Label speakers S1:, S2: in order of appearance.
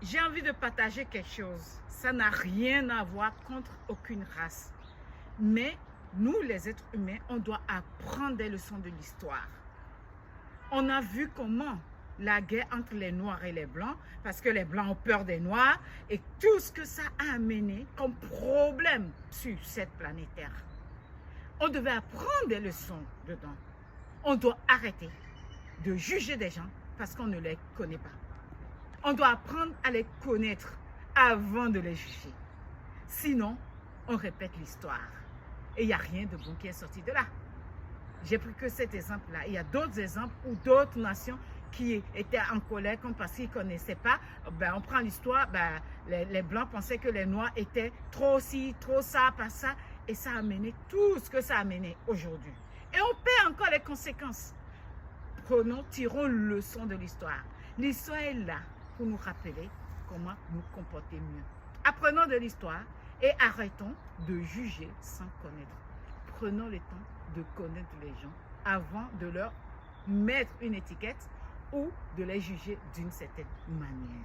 S1: J'ai envie de partager quelque chose. Ça n'a rien à voir contre aucune race. Mais nous, les êtres humains, on doit apprendre des leçons de l'histoire. On a vu comment la guerre entre les Noirs et les Blancs, parce que les Blancs ont peur des Noirs, et tout ce que ça a amené comme problème sur cette planète Terre. On devait apprendre des leçons dedans. On doit arrêter de juger des gens parce qu'on ne les connaît pas. On doit apprendre à les connaître avant de les juger. Sinon, on répète l'histoire. Et il n'y a rien de bon qui est sorti de là. J'ai pris que cet exemple-là. Il y a d'autres exemples où d'autres nations qui étaient en colère parce qu'ils ne connaissaient pas. Ben, on prend l'histoire, ben, les Blancs pensaient que les Noirs étaient trop ci, trop ça, pas ça. Et ça a amené tout ce que ça a amené aujourd'hui. Et on paie encore les conséquences. Tirons leçon de l'histoire. L'histoire est là pour nous rappeler comment nous comporter mieux. Apprenons de l'histoire et arrêtons de juger sans connaître. Prenons le temps de connaître les gens avant de leur mettre une étiquette ou de les juger d'une certaine manière.